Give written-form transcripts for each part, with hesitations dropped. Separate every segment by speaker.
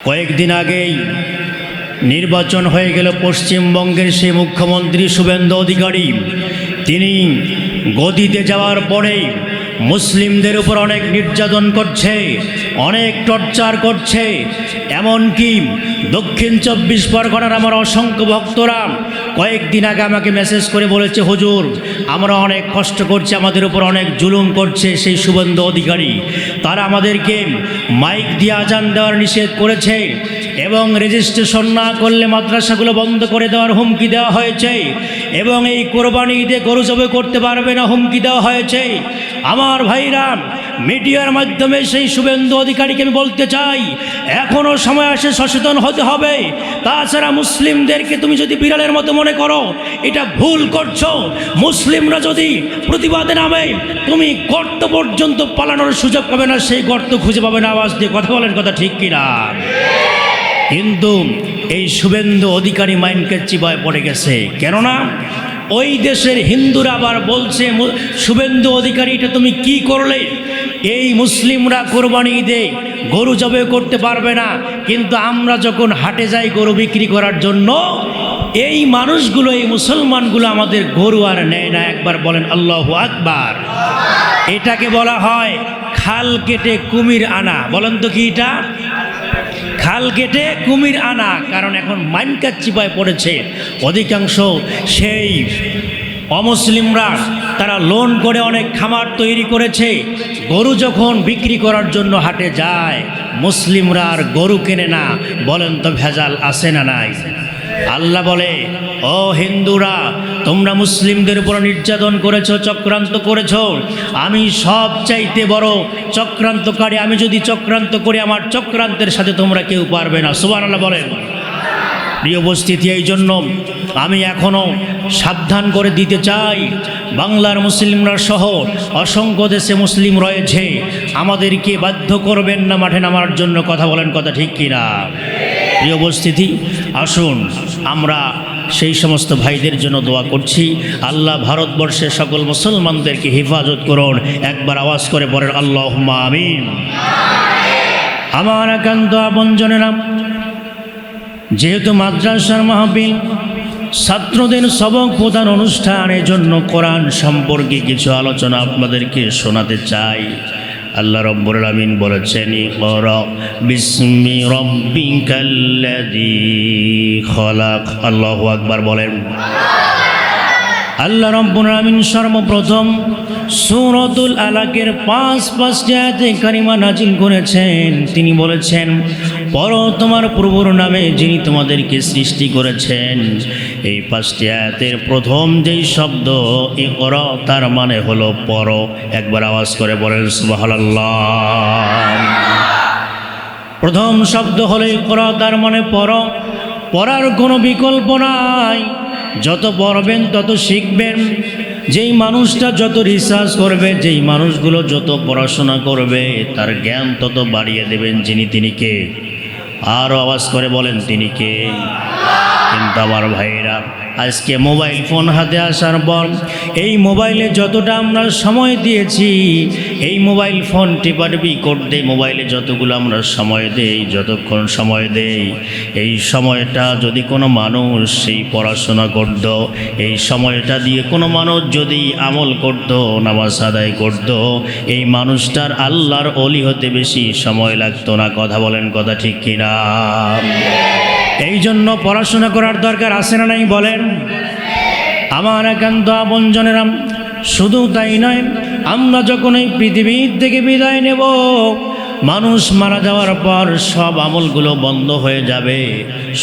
Speaker 1: কয়েকদিন আগেই নির্বাচন হয়ে গেল পশ্চিমবঙ্গের সেই মুখ্যমন্ত্রী শুভেন্দু অধিকারী। তিনি গদিতে যাওয়ার পরেই মুসলিমদের উপর অনেক নির্যাতন করছে, অনেক টর্চার করছে। এমনকি দক্ষিণ 24 পরগনার আমার অসংখ্য ভক্তরা কয়েকদিন আগে আমাকে মেসেজ করে বলেছে, হুজুর আমরা অনেক কষ্ট করছি, আমাদের উপর অনেক জুলুম করছে সেই শুভেন্দু অধিকারী। তারা আমাদেরকে মাইক দিয়ে আজান দেওয়ার নিষেধ করেছে এবং রেজিস্ট্রেশন না করলে মাদ্রাসাগুলো বন্ধ করে দেওয়ার হুমকি দেওয়া হয়েছে এবং এই কোরবানি ঈদে গরু জবাই করতে পারবে না হুমকি দেওয়া হয়েছে। আমার ভাইরা, মিডিয়ার মাধ্যমে সেই শুভেন্দু অধিকারীকে আমি বলতে চাই, এখনও সময় আসে সচেতন হতে হবে। তাছাড়া মুসলিমদেরকে তুমি যদি বিড়ালের মতো মনে করো, এটা ভুল করছো। মুসলিমরা যদি প্রতিবাদে নামে, তুমি গর্ত পর্যন্ত পালানোর সুযোগ পাবে না, সেই গর্ত খুঁজে পাবে না। আওয়াজ দিয়ে কথা বলেন, কথা ঠিক কিনা? কিন্তু এই শুভেন্দু অধিকারী মাইন্ডকে চিবায় পড়ে গেছে। কেননা ওই দেশের হিন্দুরা আবার বলছে, শুভেন্দু অধিকারী এটা তুমি কি করলে? এই মুসলিমরা কোরবানি ঈদে গরু জবাই করতে পারবে না, কিন্তু আমরা যখন হাটে যাই গরু বিক্রি করার জন্য, এই মানুষগুলো, এই মুসলমানগুলো আমাদের গরু আর নেয় না। একবার বলেন আল্লাহু আকবার। এটাকে বলা হয় খাল কেটে কুমির আনা। বলেন তো কি এটা? খাল কেটে কুমির আনা। কারণ এখন মাইনকার চিপায় পড়েছে অধিকাংশ সেই অমুসলিমরা। তারা লোন করে অনেক খামার তৈরি করেছে। গরু যখন বিক্রি করার জন্য হাটে যায়, মুসলিমরা আর গরু কেনে না। বলেন তো ভেজাল আছে না নাই? আল্লাহ বলে, ও হিন্দুরা, তোমরা মুসলিমদের উপর নির্যাতন করেছো, চক্রান্ত করেছো। আমি সব চাইতে বড় চক্রান্তকারী। আমি যদি চক্রান্ত করি, আমার চক্রান্তের সাথে তোমরা কেউ পারবে না। সুবহানাল্লাহ বলেন। প্রিয় উপস্থিতি, এই জন্য আমি এখনও সাবধান করে দিতে চাই, বাংলার মুসলিমরা সহ অসংখ্য দেশে মুসলিম রয়েছে, আমাদেরকে বাধ্য করবেন না মাঠে নামার জন্য। কথা বলেন, কথা ঠিক কিনা? প্রিয় উপস্থিতি, আসুন আমরা সেই সমস্ত ভাইদের জন্য দোয়া করছি। আল্লাহ ভারতবর্ষের সকল মুসলমানদেরকে হেফাজত করুন। একবার আওয়াজ করে বলেন আল্লাহুম্মা আমিন। আমার একান্ত আপনজনেরা, যেহেতু মাদ্রাসার মাহফিল, ছাত্রদের সবক প্রদান অনুষ্ঠানের জন্য কোরআন সম্পর্কে কিছু আলোচনা আপনাদেরকে শোনাতে চাই। আল্লাহ রাব্বুল আমিন বলেছেন, ইকরা বিসমি রাব্বিকাল্লাযী খলাক। আল্লাহু আকবার বলেন। আল্লাহ রাব্বুল আমিন সর্বপ্রথম সূরাতুল আলাকের 5 আয়াতে কারিমা নাজিল করেছেন। তিনি বলেছেন, পড়ো তোমার প্রভুর নামে যিনি তোমাদেরকে সৃষ্টি করেছেন। এই 5টি আয়াতের প্রথম যেই শব্দ ইকরা, তার মানে হলো পড়ো। একবার আওয়াজ করে বলেন সুবহানাল্লাহ। প্রথম শব্দ হলো ইকরা, তার মানে পড়ো। পড়ার কোনো বিকল্প নাই। যত পড়বেন তত শিখবেন। যেই মানুষটা যত রিসার্চ করবে, যেই মানুষগুলো যত পড়াশোনা করবে, তার জ্ঞান তত বাড়িয়ে দেবেন যিনি, তিনি কে? আরও আওয়াজ করে বলেন, তিনি কে? কিন্তু আমার ভাইরা, আজকে মোবাইল ফোন হাতে আসার পর এই মোবাইলে যতটা আমরা সময় দিয়েছি, এই মোবাইল ফোন টিপাটিপি করতে মোবাইলে যতগুলো আমরা সময় দেই, যতক্ষণ সময় দেই, এই সময়টা যদি কোনো মানুষ সেই পড়াশোনা করত, এই সময়টা দিয়ে কোনো মানুষ যদি আমল করত, নামাজ আদায় করত, এই মানুষটার আল্লাহর ওলি হতে বেশি সময় লাগতো না। কথা বলেন, কথা ঠিক কিনা? এই জন্য পড়াশোনা করার দরকার আছে না নাই বলেন? আমার একান্ত আপনজনেরা, শুধু তাই নয়, আমরা যখন এই পৃথিবীর থেকে বিদায় নেব, মানুষ মারা যাওয়ার পর সব আমলগুলো বন্ধ হয়ে যাবে।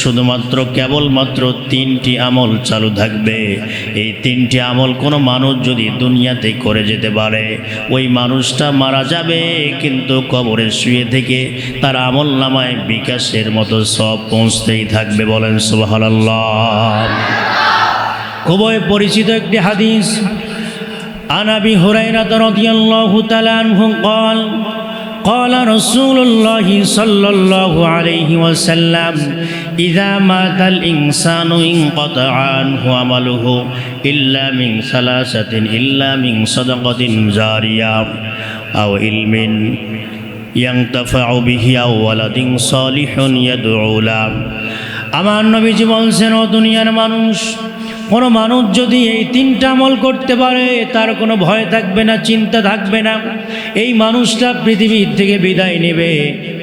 Speaker 1: শুধুমাত্র কেবলমাত্র 3টি আমল চালু থাকবে। এই 3টি আমল কোনো মানুষ যদি দুনিয়াতে করে যেতে পারে, ওই মানুষটা মারা যাবে, কিন্তু কবরে শুয়ে থেকে তার আমল নামায় বিকাশের মতো সব পৌঁছতেই থাকবে। বলেন সুবহানাল্লাহ। খুবই পরিচিত একটি হাদিস, আন আবি হুরায়রা রাদিয়াল্লাহু তাআলা আনহু قال قال رسول الله صلى الله عليه وسلم إذا مات الإنسان انقطع عنه عمله إلا من ثلاثة إلا من صدقة جارية أو علم ইয়ানতাফাউ বিহি আও ওয়ালাদিন সালিহুন ইয়াদউ লাহু। আমার নবীজি বলছেন, ও দুনিয়ার মানুষ, কোনো মানুষ যদি এই তিনটা আমল করতে পারে তার কোনো ভয় থাকবে না, চিন্তা থাকবে না। এই মানুষটা পৃথিবীর থেকে বিদায় নেবে,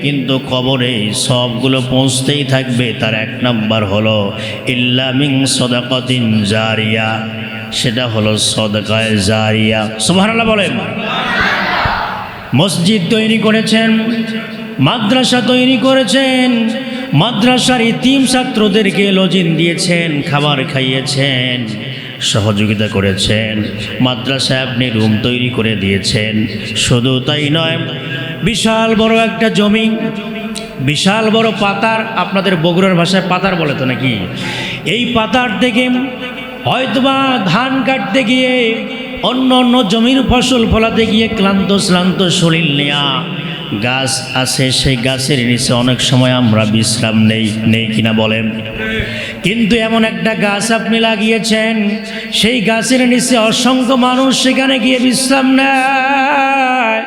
Speaker 1: কিন্তু কবরে সবগুলো পৌঁছতেই থাকবে। তার এক নাম্বার হলো ইল্লা মিন সাদাকাতিন জারিয়া, সেটা হলো সাদাকায়ে জারিয়া। সুবহানাল্লাহ বলেন। মসজিদ তৈরি করেছেন, মাদ্রাসা তৈরি করেছেন, মাদ্রাসার ইতিম ছাত্রদেরকে লজিং দিয়েছেন, খাবার খাইয়েছেন, সহযোগিতা করেছেন, মাদ্রাসায় আপনি রুম তৈরি করে দিয়েছেন। শুধু তাই নয়, বিশাল বড় একটা জমি, বিশাল বড় পাতার, আপনাদের বগুড়ার ভাষায় পাতার বলে তো নাকি, এই পাতার থেকে হয়তোবা ধান কাটতে গিয়ে, অন্য অন্য জমির ফসল ফলাতে গিয়ে ক্লান্ত শ্রান্ত শরীর নেয়া গাছ আছে, সেই গাছের নিচে অনেক সময় আমরা বিশ্রাম নেই কিনা বলেন। কিন্তু এমন একটা গাছ আপনি লাগিয়েছেন, সেই গাছের নিচে অসংখ্য মানুষ সেখানে গিয়ে বিশ্রাম নেয়,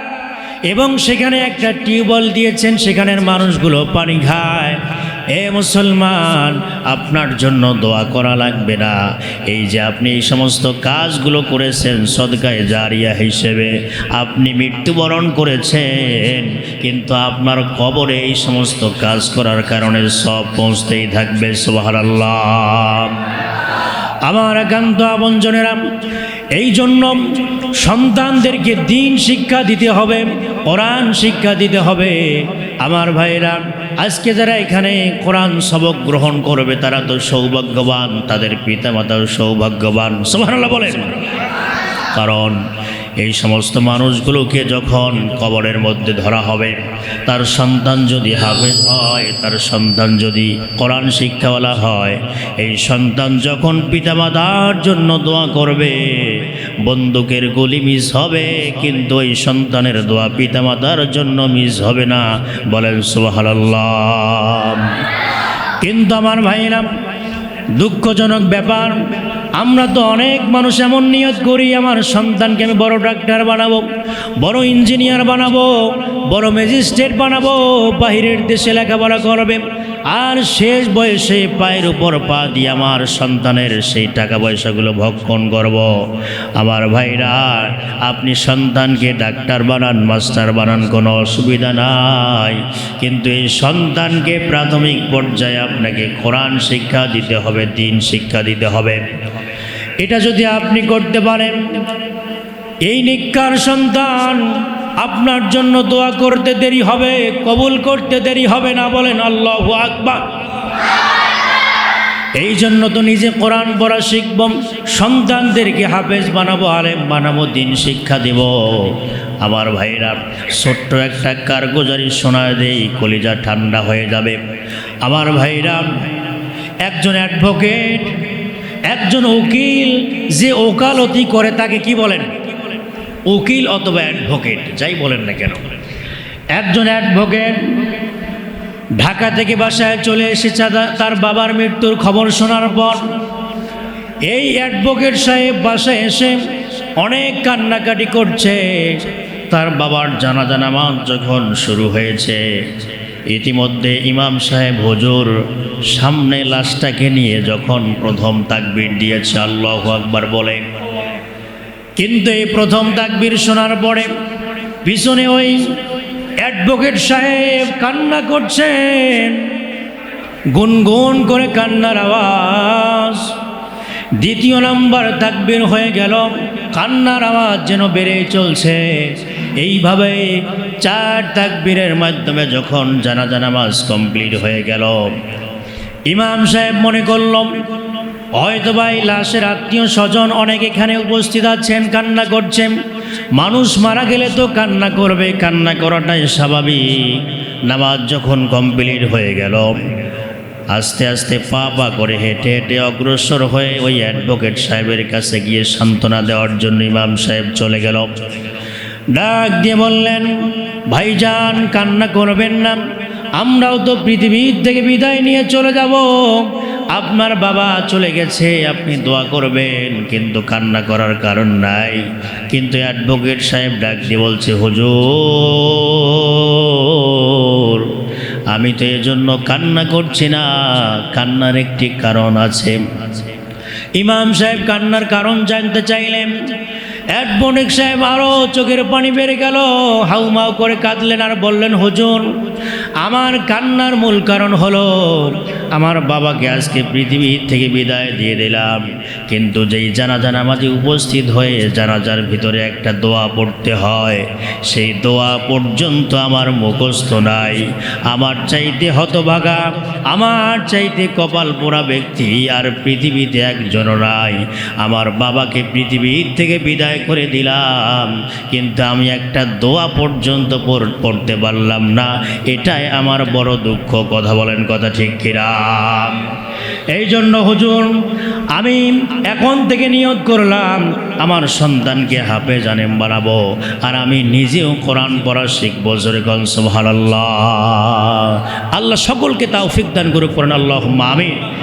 Speaker 1: এবং সেখানে একটা টিউবওয়েল দিয়েছেন, সেখানের মানুষগুলো পানি খায়। এ মুসলমান, আপনার জন্য দোয়া করা লাগবে না। এই যে আপনি এই সমস্ত কাজগুলো করেছেন সদকায়ে জারিয়া হিসেবে, আপনি মৃত্যুবরণ করেছেন, কিন্তু আপনার কবরে এই সমস্ত কাজ করার কারণে সব পৌঁছতেই থাকবে। সুবহানাল্লাহ। আমার একান্ত আপনজনেরা, এই জন্য সন্তানদেরকে দ্বীন শিক্ষা দিতে হবে, কোরআন শিক্ষা দিতে হবে। আমার ভাইরা, আজকে যারা এখানে কোরআন সবক গ্রহণ করবে তারা তো সৌভাগ্যবান, তাদের পিতামাতাও সৌভাগ্যবান। সুবহানাল্লাহ বলেন। কারণ এই সমস্ত মানুষগুলোকে যখন কবরের মধ্যে ধরা হবে, তার সন্তান যদি হাফেজ হয়, তার সন্তান যদি কোরআন শিক্ষাওয়ালা হয়, এই সন্তান যখন পিতামাতার জন্য দোয়া করবে, বন্দুকের গুলি মিস হবে, কিন্তু ওই সন্তানের দোয়া পিতামাতার জন্য মিস হবে না। বলেন সুবহানাল্লাহ। কিন্তু আমার ভাইরা, দুঃখজনক ব্যাপার, আমরা তো অনেক মানুষ এমন নিয়ত করি, আমার সন্তানকে আমি বড় ডাক্তার বানাবো, বড় ইঞ্জিনিয়ার বানাবো, বড় ম্যাজিস্ট্রেট বানাবো, বাহিরের দেশে লেখাপড়া করবে, আর শেষ বয়সে পায়ের উপর পা দিয়ে আমার সন্তানের সেই টাকা পয়সাগুলো ভক্ষণ করব। আমার ভাইরা, আপনি সন্তানকে ডাক্তার বানান, মাস্টার বানান, কোনো অসুবিধা নাই, কিন্তু এই সন্তানকে প্রাথমিক পর্যায়ে আপনাকে কোরআন শিক্ষা দিতে হবে, দ্বীন শিক্ষা দিতে হবে। এটা যদি আপনি করতে পারেন, এই নিকার সন্তান আপনার জন্য দোয়া করতে দেরি হবে, কবুল করতে দেরি হবে না। বলেন আল্লাহু আকবার। এই জন্য তো নিজে কোরআন পড়া শিখব, সন্তানদেরকে হাফেজ বানাবো, আলেম বানাবো, দ্বীন শিক্ষা দেব। আমার ভাইরা, ছোট্ট একটা কারগুজারি শোনায় দেই, কলিজা ঠান্ডা হয়ে যাবে। আমার ভাইরা, একজন অ্যাডভোকেট, একজন উকিল, যে ওকালতি করে তাকে কি বলেন? উকিল অথবা অ্যাডভোকেট, যাই বলেন না কেন। একজন অ্যাডভোকেট ঢাকা থেকে বাসায় চলে এসেছে তার বাবার মৃত্যুর খবর শোনার পর। এই অ্যাডভোকেট সাহেব বাসায় এসে অনেক কান্নাকাটি করছে। তার বাবার জানাজা নামাজ যখন শুরু হয়েছে, ইতিমধ্যে ইমাম সাহেব হুজুর সামনে লাশটাকে নিয়ে যখন প্রথম তাকবীর দিয়েছে আল্লাহু আকবার বলে, কিন্তু এই প্রথম তাকবীর শোনার পরে পিছনে ওই অ্যাডভোকেট সাহেব কান্না করছেন, গুনগুন করে কান্নার আওয়াজ। দ্বিতীয় নাম্বার তাকবীর হয়ে গেল, কান্নার আওয়াজ যেন বেড়ে চলছে। এইভাবে 4 তাকবীরের মাধ্যমে যখন জানাজা নামাজ কমপ্লিট হয়ে গেল, ইমাম সাহেব মনে করলাম হয়তো ভাই লাশের আত্মীয় স্বজন অনেক এখানে উপস্থিত আছেন, কান্না করছেন। মানুষ মারা গেলে তো কান্না করবে, কান্না করাটাই স্বাভাবিক। নামাজ যখন কমপ্লিট হয়ে গেল, আস্তে আস্তে পা পা করে হেঁটে হেঁটে অগ্রসর হয়ে ওই অ্যাডভোকেট সাহেবের কাছে গিয়ে সান্ত্বনা দেওয়ার জন্য ইমাম সাহেব চলে গেল। ডাক দিয়ে বললেন, ভাইজান কান্না করবেন না, আমরাও তো পৃথিবীর থেকে বিদায় নিয়ে চলে যাব। আপনার বাবা চলে গেছে, আপনি দোয়া করবেন, কিন্তু কান্না করার কারণ নাই। কিন্তু অ্যাডভোকেট সাহেব ডাক দিয়ে বলছে, হুজুর আমি তো এজন্য কান্না করছি না, কান্নার একটি কারণ আছে। ইমাম সাহেব কান্নার কারণ জানতে চাইলেন। অ্যাডভোকেট সাহেব আরও চোখের পানি বেড়ে গেল, হাউমাউ করে কাঁদলেন আর বললেন, হুজুর, আমার কান্নার মূল কারণ হলো আমার বাবাকে আজকে পৃথিবী থেকে বিদায় দিয়ে দিলাম, কিন্তু যেই জানাজা নামাজে উপস্থিত হয়ে জানাজার ভিতরে একটা দোয়া পড়তে হয়, সেই দোয়া পর্যন্ত আমার মুখস্থ নাই। আমার চাইতে হতভাগা, আমার চাইতে কপাল পোড়া ব্যক্তি আর পৃথিবীতে একজনও নাই। আমার বাবাকে পৃথিবীর থেকে বিদায় করে দিলাম, কিন্তু আমি একটা দোয়া পর্যন্ত পড়তে পারলাম না। এটাই আমার বড় দুঃখ। কথা বলেন, কথা ঠিক কিনা? এই জন্য হুজুর, আমি এখন থেকে নিয়ত করলাম আমার সন্তানকে হাফেজ আলেম বানাবো, আর আমি নিজেও কোরআন পড়া শিখবো। জোরে কোন সুবহানাল্লাহ। আল্লাহ সকলকে তৌফিক দান করুক, পড়েন আল্লাহুম্মা আমিন।